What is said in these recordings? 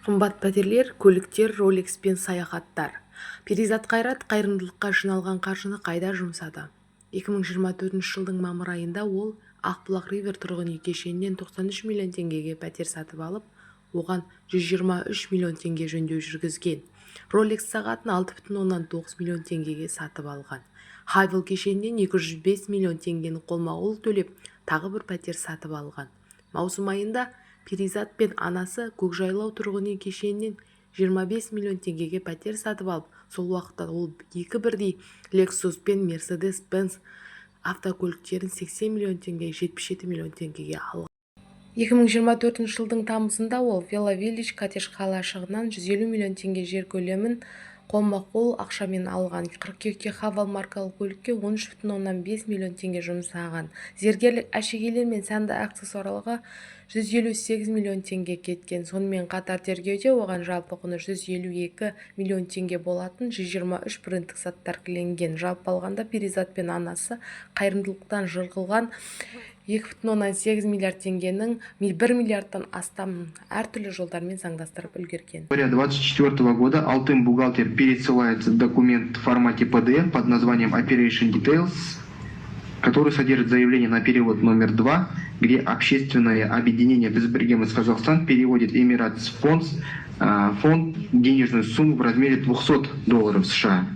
Қымбат пәтерлер, көліктер, Rolex пен саяхаттар. Перизат Қайрат қайырымдылыққа жиналған қаржыны қайда жұмсады? 2024 жылдың мамыр айында ол Ақбұлақ Ривер тұрғын үй кешенінен 93 миллион теңгеге пәтер сатып алып, оған 123 миллион теңге жөндеу жүргізген. Rolex сағатын 6,9 миллион теңгеге сатып алған. Хайвел кешенінен 205 миллион теңгені қолма-қол төлеп, тағы бір пәтер сатып алған. Маусым айында Перизат пен анасы Көкжайлау тұрғын үй кешенінен 25 миллион теңгеге пәтер сатып алып, сол уақытта ол екі бірдей Lexus пен Mercedes-Benz автокөліктерін 80 миллион теңге, 77 миллион теңгеге алған. 2024 жылдың тамызында ол Villa Village коттедж қалашығынан 150 миллион теңге жер көлемін қолма-қол ақшамен алған. Қыркүйекте Haval маркалы көлікке 13,5 миллион теңге жұмсаған. Зергерлік әшекейлер мен сәнді аксессуарларға 158 миллион теңге кеткен. Сонымен қатар тергеуде оған жалпы құны 152 миллион теңге болатын 123 брендтік заттар кіленген. Жалпы алғанда Перизат пен анасы қайырымдылықтан жырғылған 2,8 миллиард теңгенің 1 миллиардтан астам әртүрлі жолдармен заңдастырып үлгерген. 2024 года Алтын бухгалтер пересылает документ в формате PDF под названием Operation Details, который содержит заявление на перевод номер 2, где общественное объединение «Безбрегемец Казахстан» переводит Emirates фонд денежную сумму в размере $200 США.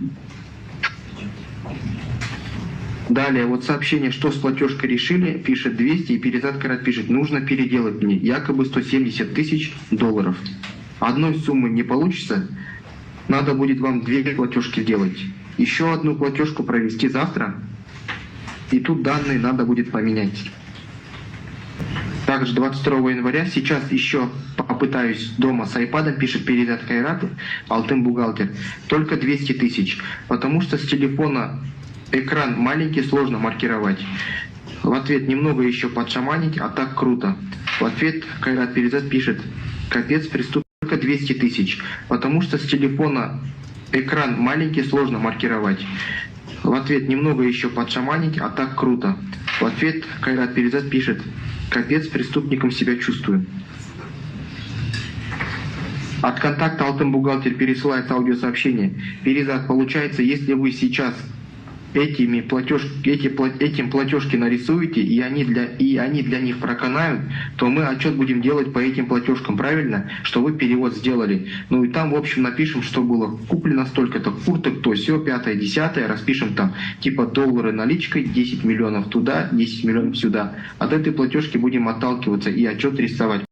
Далее, вот сообщение, что с платежкой решили, пишет 200, и Перизат Қайрат пишет, нужно переделать мне, якобы $170 тысяч. Одной суммы не получится, надо будет вам 2 платежки сделать. Еще одну платежку провести завтра, и тут данные надо будет поменять. Также 22 января, сейчас еще попытаюсь дома с айпадом, пишет Перизат Қайрат, Алтын бухгалтер, только 200 тысяч, потому что с телефона экран маленький, сложно маркировать. В ответ немного еще подшаманить, а так круто. В ответ Қайрат Перизат пишет, капец, преступник, только 200 тысяч, потому что с телефона экран маленький, сложно маркировать. В ответ немного еще подшаманить, а так круто. В ответ Қайрат Перизат пишет, капец, преступником себя чувствую. От контакта Алтын бухгалтер пересылает аудиосообщение. Перизат, получается, если вы сейчас этим платежки нарисуете, и они для них проканают, то мы отчет будем делать по этим платежкам, правильно? Что вы перевод сделали. Ну и там, в общем, напишем, что было куплено столько-то курток, то все, 5-10, распишем там, типа доллары наличкой, 10 миллионов туда, 10 миллионов сюда. От этой платежки будем отталкиваться и отчет рисовать.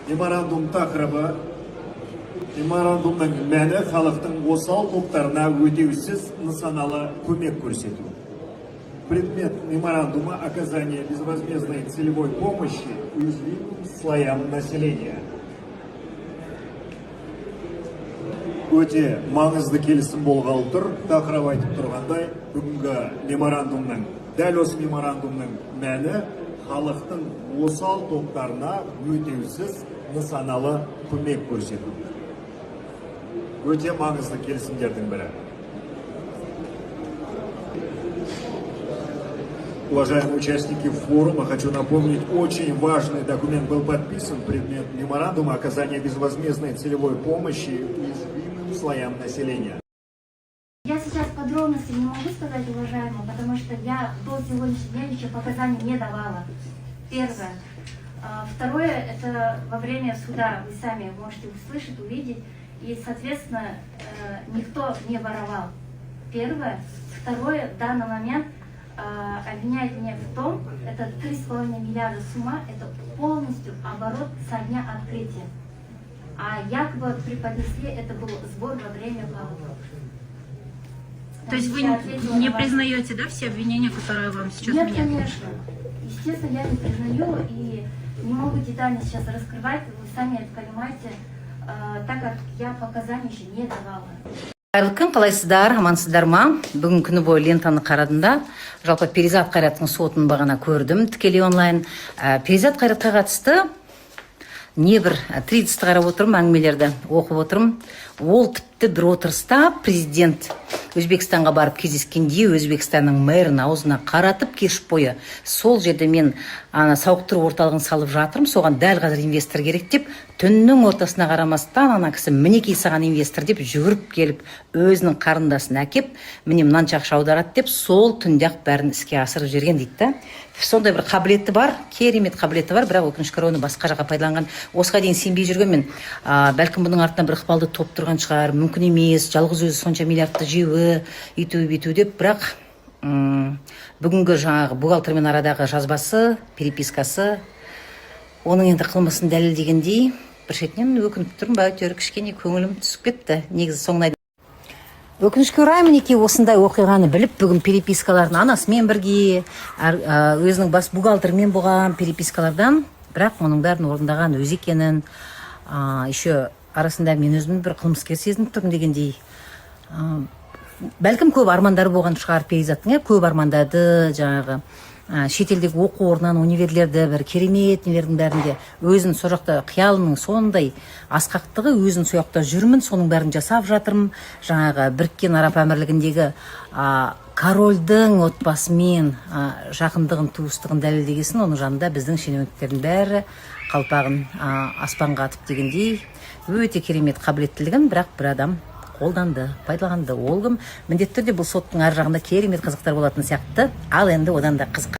Меморандум тақырыбы, меморандумның мәні халықтың осал топтарына өтеусіз нысаналы көмек көрсету. Предмет меморандума – оказание безвозмездной целевой помощи уязвимым слоям населения. Өте маңызды келісім болғалы тұр, тақырып айтып тұрғандай, бүгінгі меморандумның, дәл осы меморандумның мәні халықтың осал топтарына өтеусіз нысаналы көмек көрсету. Өте маңызды келісімдердің бірі. Уважаемые участники форума, хочу напомнить, очень важный документ был подписан, предмет меморандума оказания безвозмездной целевой помощи уязвимым слоям населения. Я сейчас подробности не могу сказать, уважаемые, потому что я до сегодняшнего дня еще показаний не давала. Первое. Второе, это во время суда вы сами можете услышать, увидеть, и, соответственно, никто не воровал. Первое. Второе, в данный момент обвиняет меня в том, это 3,5 миллиарда сумма, это полностью оборот со дня открытия. А якобы преподнесли, это был сбор во время паводков. То есть вы не признаете, да, все обвинения, которые вам сейчас Нет, меняют? конечно. Естественно, я не признаю и не могу детально сейчас раскрывать, вы сами это понимаете, так как я показания еще не давала. Қайырлы күн, қалайсыздар, амансыздар ма? Бүгін күні бойы лентаны қарадым да, жалпы Перизат Қайраттың сотын бағана көрдім, тікелей онлайн. Перизат Қайратқа қатысты небір 30-ті қарап отырмын, әңгімелерді оқып отырмын. Ол тіпті бір отырыста президент Өзбекстанға барып кездескенде Өзбекстанның мэрін аузына қаратып кеш бойы сол жерде мен сауықтыру орталығын салып жатырмын, соған дәл қазір инвестор керек деп, түннің ортасына қарамастан ана кісі мінекей саған инвестор деп жүгіріп келіп өзінің қарындасын әкеп, міне мынанша ақша аударады деп, сол түнде-ақ бәрін іске асырып жіберген дейді да. Сондай бір қабілеті бар, керемет қабілеті бар, бірақ өкінішке орай оны басқа жаққа пайдаланған. Осыға дейін сенбей жүргенмен, бәлкім бұның артынан бір ықпалды топ тұрған шығар, мүмкін емес, жалғыз өзі сонша миллиардты жеуі, үйту деп, бірақ бүгінгі жаңағы бухгалтермен арадағы жазбасы, перепискасы, оның енді қылмысын дәлелдегендей, бір шетінен өкініп тұрмын, әйтеуір кішкене көңілім түсіп кетті. Негізі соңына өкінішке орай мінекей осындай оқиғаны біліп, бүгін перепискалардың анасымен бірге, өзінің бас бухгалтермен болған перепискалардан, бірақ оның бәрін орындаған өз екенін, еще арасында мен өзімнің бір қылмыскер сезініп тұрмын дегендей. Бәлкім көп армандары болған шығар Перизаттың, көп армандады, жаңағы шетелдегі оқу орнынан универлерді, бір керемет нелердің бәрінде өзін сол жақта қиялының сондай асқақтығы, өзін сол жақта жүрмін, соның бәрін жасап жатырмын. Жаңағы Біріккен Араб Әмірлігіндегі корольдің отбасымен жақындығын, туыстығын дәлелдегесін, оның жанында біздің шенеуніктердің бәрі қалпағын аспанға атып дегендей өте керемет қабілеттілігін бірақ бір адам қолданды, пайдаланды. Ол кім? Міндетті түрде бұл соттың ар жағында керемет қызықтар болатын сияқты. Ал енді одан да қызық